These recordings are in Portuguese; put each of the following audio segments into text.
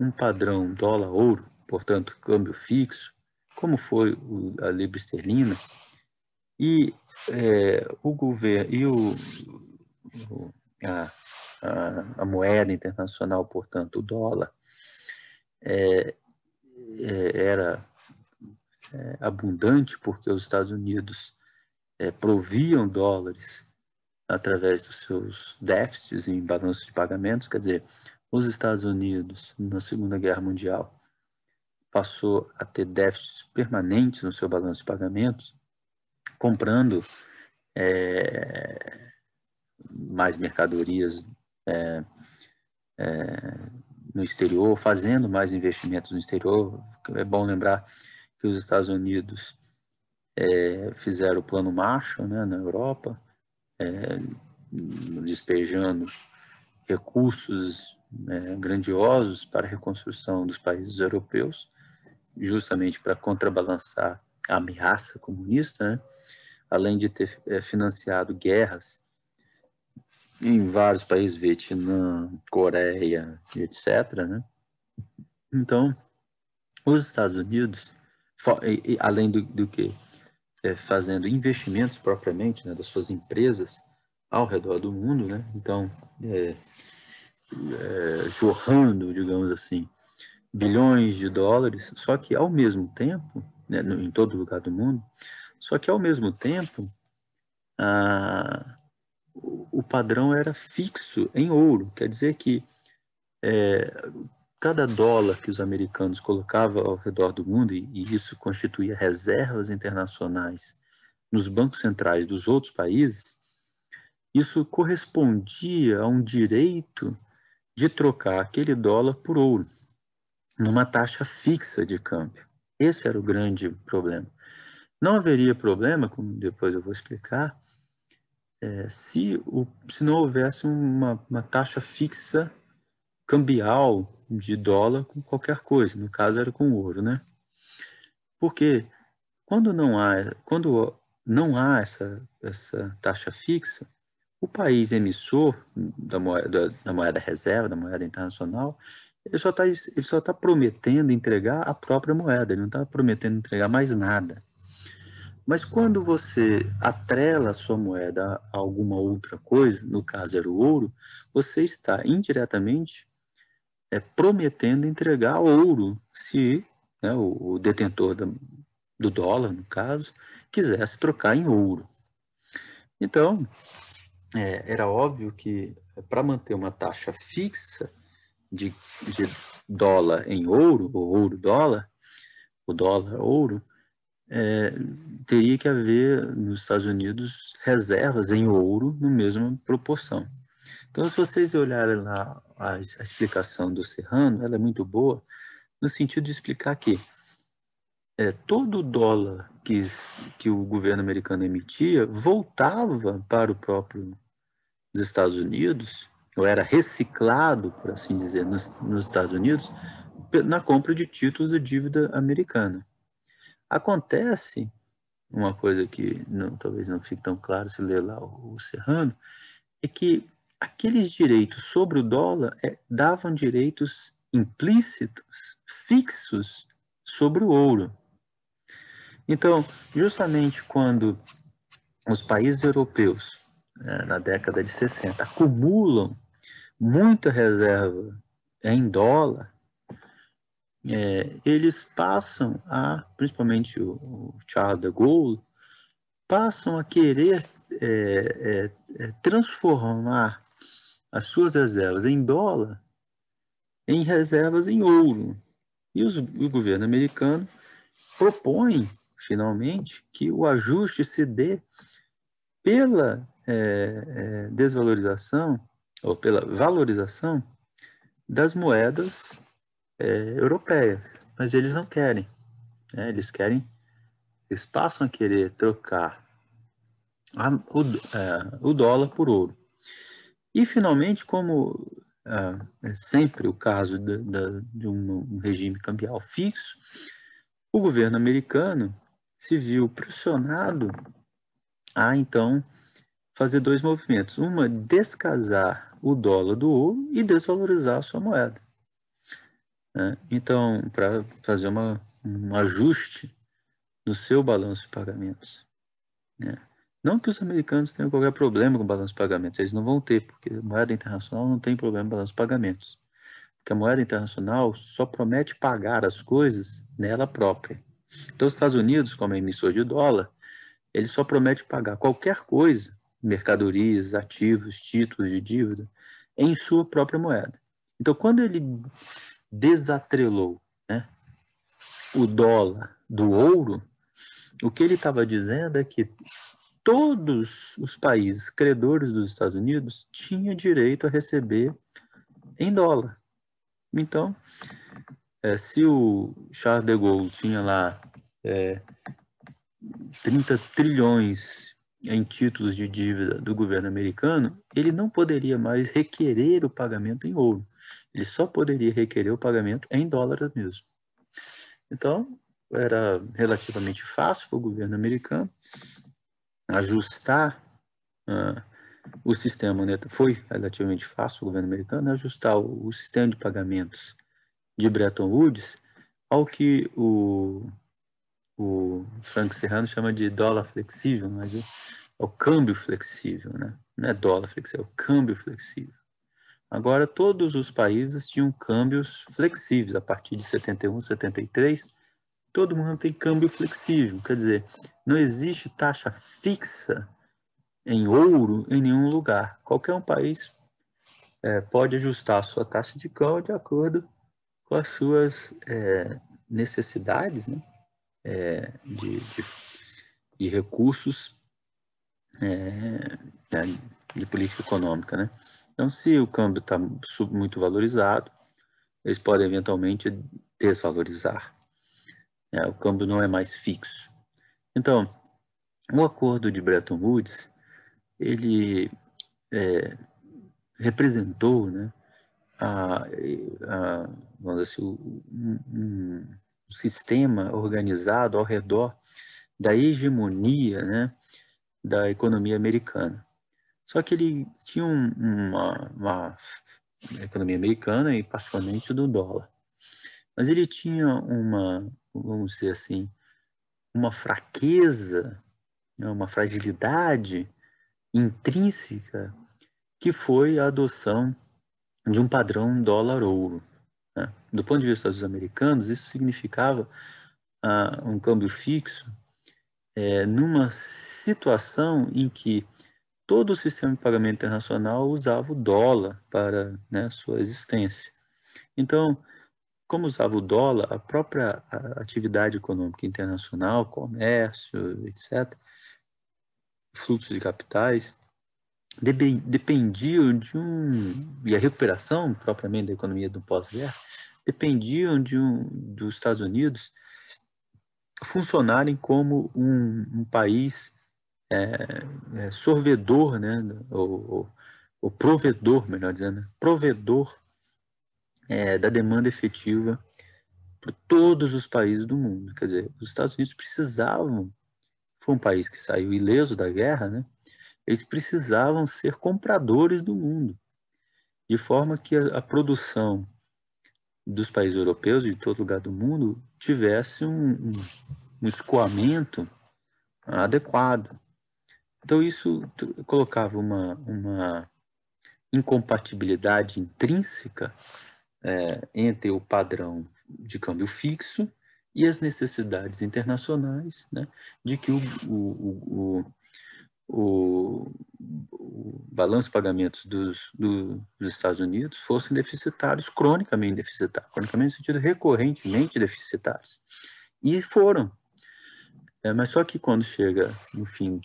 um padrão dólar-ouro, portanto, câmbio fixo, como foi a libra esterlina, e o governo e a moeda internacional, portanto, o dólar, era abundante porque os Estados Unidos proviam dólares através dos seus déficits em balanço de pagamentos. Quer dizer, os Estados Unidos, na Segunda Guerra Mundial, passou a ter déficits permanentes no seu balanço de pagamentos, comprando mais mercadorias no exterior, fazendo mais investimentos no exterior. É bom lembrar que os Estados Unidos fizeram o Plano Marshall, né, na Europa, despejando recursos grandiosos para a reconstrução dos países europeus, justamente para contrabalançar a ameaça comunista, né? Além de ter financiado guerras em vários países, Vietnã, Coreia, etc., né? Então, os Estados Unidos, além do que fazendo investimentos propriamente, né, das suas empresas ao redor do mundo, né? Então, jorrando, digamos assim, bilhões de dólares, só que ao mesmo tempo, né, em todo lugar do mundo, só que ao mesmo tempo, o padrão era fixo em ouro. Quer dizer que cada dólar que os americanos colocavam ao redor do mundo, e isso constituía reservas internacionais nos bancos centrais dos outros países, isso correspondia a um direito de trocar aquele dólar por ouro, numa taxa fixa de câmbio. Esse era o grande problema. Não haveria problema, como depois eu vou explicar, se não houvesse uma taxa fixa cambial de dólar com qualquer coisa. No caso, era com ouro, né? Porque quando não há essa taxa fixa, o país emissor da moeda reserva, da moeda internacional, ele só tá prometendo entregar a própria moeda, ele não está prometendo entregar mais nada. Mas quando você atrela a sua moeda a alguma outra coisa, no caso era o ouro, você está indiretamente prometendo entregar ouro, se, né, o detentor do dólar, no caso, quisesse trocar em ouro. Então, era óbvio que para manter uma taxa fixa de dólar em ouro, ou ouro-dólar, o dólar-ouro, teria que haver nos Estados Unidos reservas em ouro na mesma proporção. Então, se vocês olharem lá a explicação do Serrano, ela é muito boa, no sentido de explicar que todo dólar que o governo americano emitia voltava para o próprio dos Estados Unidos, ou era reciclado, por assim dizer, nos Estados Unidos, na compra de títulos de dívida americana. Acontece uma coisa que talvez não fique tão claro se ler lá o Serrano, é que aqueles direitos sobre o dólar davam direitos implícitos, fixos, sobre o ouro. Então, justamente quando os países europeus, na década de 60, acumulam muita reserva em dólar, eles passam principalmente o Charles de Gaulle, passam a querer transformar as suas reservas em dólar em reservas em ouro. E o governo americano propõe, finalmente, que o ajuste se dê pela desvalorização ou pela valorização das moedas europeias. Mas eles não querem. Eles passam a querer trocar o dólar por ouro. E, finalmente, como é sempre o caso de um regime cambial fixo, o governo americano se viu pressionado a, então, fazer dois movimentos. Uma, descasar o dólar do ouro e desvalorizar a sua moeda. né? Então, para fazer um ajuste no seu balanço de pagamentos, né? Não que os americanos tenham qualquer problema com o balanço de pagamentos, eles não vão ter, porque a moeda internacional não tem problema com o balanço de pagamentos. Porque a moeda internacional só promete pagar as coisas nela própria. Então, os Estados Unidos, como é emissor de dólar, ele só promete pagar qualquer coisa, mercadorias, ativos, títulos de dívida, em sua própria moeda. Então, quando ele desatrelou, né, o dólar do ouro, o que ele estava dizendo é que todos os países credores dos Estados Unidos tinham direito a receber em dólar. Então, se o Charles de Gaulle tinha lá 30 trilhões em títulos de dívida do governo americano, ele não poderia mais requerer o pagamento em ouro. Ele só poderia requerer o pagamento em dólares mesmo. Então, era relativamente fácil para o governo americano ajustar o sistema monetário. Foi relativamente fácil o governo americano ajustar o sistema de pagamentos de Bretton Woods ao que o Frank Serrano chama de dólar flexível, mas é o câmbio flexível, né? Não é dólar flexível, é o câmbio flexível. Agora, todos os países tinham câmbios flexíveis. A partir de 71, 73, todo mundo tem câmbio flexível. Quer dizer, não existe taxa fixa em ouro em nenhum lugar. Qualquer um país pode ajustar a sua taxa de câmbio de acordo com as suas necessidades, né? De recursos de política econômica, né? Então, se o câmbio está muito valorizado, eles podem eventualmente desvalorizar. O câmbio não é mais fixo. Então, o acordo de Bretton Woods, ele representou, né, vamos dizer assim, um sistema organizado ao redor da hegemonia, né, da economia americana. Só que ele tinha uma economia americana e particularmente do dólar. Mas ele tinha vamos dizer assim, uma fraqueza, né, uma fragilidade intrínseca que foi a adoção de um padrão dólar-ouro. Né? Do ponto de vista dos americanos, isso significava um câmbio fixo numa situação em que todo o sistema de pagamento internacional usava o dólar para, né, sua existência. Então, como usava o dólar, a própria atividade econômica internacional, comércio, etc., fluxos de capitais, dependiam e a recuperação propriamente da economia do pós-guerra, dependiam dos Estados Unidos funcionarem como um país sorvedor, né, ou provedor, melhor dizendo, provedor da demanda efetiva para todos os países do mundo. Quer dizer, os Estados Unidos precisavam, foi um país que saiu ileso da guerra, né? Eles precisavam ser compradores do mundo, de forma que a produção dos países europeus, de todo lugar do mundo, tivesse um escoamento adequado. Então, isso colocava uma incompatibilidade intrínseca entre o padrão de câmbio fixo e as necessidades internacionais, né, de que o balanço de pagamentos dos Estados Unidos fossem deficitários, cronicamente deficitários, cronicamente no sentido recorrentemente deficitários. E foram. Mas só que quando chega no fim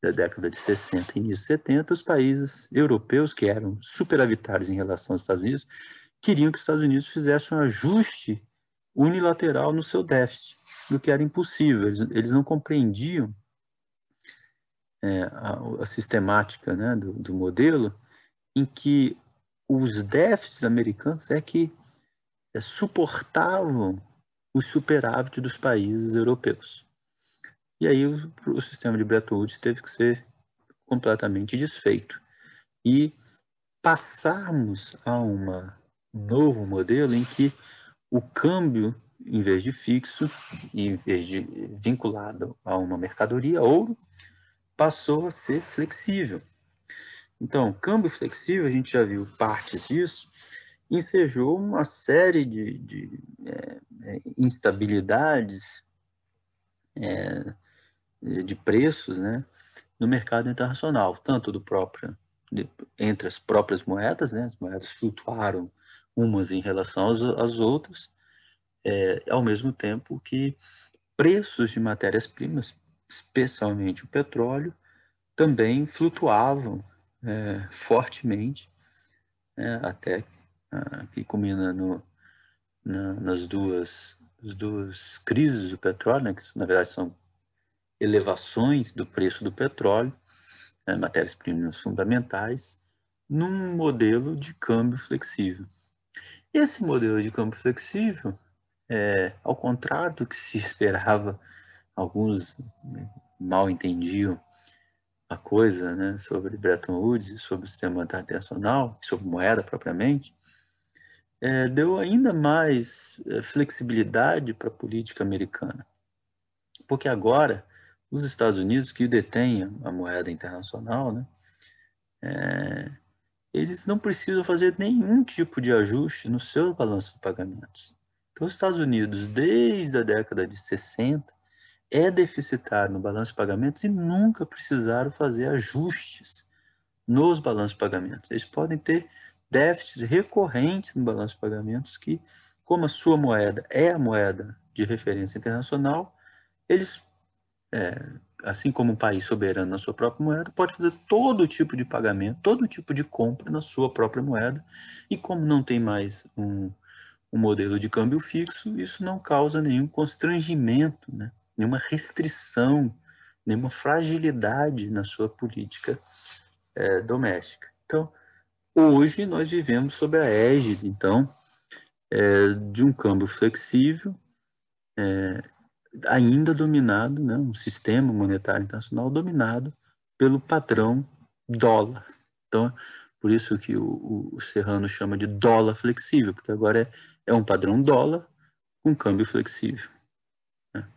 da década de 60 e início de 70, os países europeus, que eram superavitários em relação aos Estados Unidos, queriam que os Estados Unidos fizessem um ajuste unilateral no seu déficit, o que era impossível. Eles não compreendiam a sistemática, né, do modelo em que os déficits americanos que suportavam o superávit dos países europeus. E aí o sistema de Bretton Woods teve que ser completamente desfeito. E passarmos a um novo modelo em que o câmbio, em vez de fixo, em vez de vinculado a uma mercadoria, ouro, passou a ser flexível. Então, câmbio flexível, a gente já viu partes disso, ensejou uma série de instabilidades de preços, né, no mercado internacional, tanto entre as próprias moedas, né, as moedas flutuaram umas em relação às outras, ao mesmo tempo que preços de matérias-primas, especialmente o petróleo, também flutuavam fortemente, até que culmina nas duas crises do petróleo, né, que na verdade são elevações do preço do petróleo, matérias-primas fundamentais, num modelo de câmbio flexível. Esse modelo de câmbio flexível, ao contrário do que se esperava, alguns mal entendiam a coisa, né, sobre Bretton Woods, sobre o sistema monetário internacional, sobre moeda propriamente, deu ainda mais flexibilidade para a política americana. Porque agora, os Estados Unidos, que detêm a moeda internacional, né, eles não precisam fazer nenhum tipo de ajuste no seu balanço de pagamentos. Então, os Estados Unidos, desde a década de 60, é deficitário no balanço de pagamentos e nunca precisaram fazer ajustes nos balanços de pagamentos. Eles podem ter déficits recorrentes no balanço de pagamentos que, como a sua moeda é a moeda de referência internacional, eles, assim como um país soberano na sua própria moeda, pode fazer todo tipo de pagamento, todo tipo de compra na sua própria moeda. E como não tem mais um modelo de câmbio fixo, isso não causa nenhum constrangimento, né? Nenhuma restrição, nenhuma fragilidade na sua política doméstica. Então, hoje nós vivemos sob a égide, então, de um câmbio flexível, ainda dominado, né, um sistema monetário internacional dominado pelo padrão dólar. Então, por isso que o Serrano chama de dólar flexível, porque agora é um padrão dólar com câmbio flexível. Né?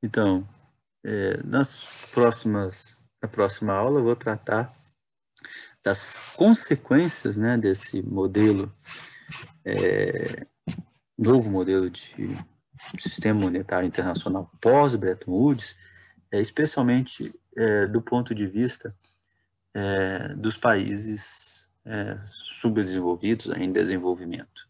Então, na próxima aula eu vou tratar das consequências, né, desse modelo, novo modelo de sistema monetário internacional pós-Bretton Woods, especialmente do ponto de vista dos países subdesenvolvidos, em desenvolvimento.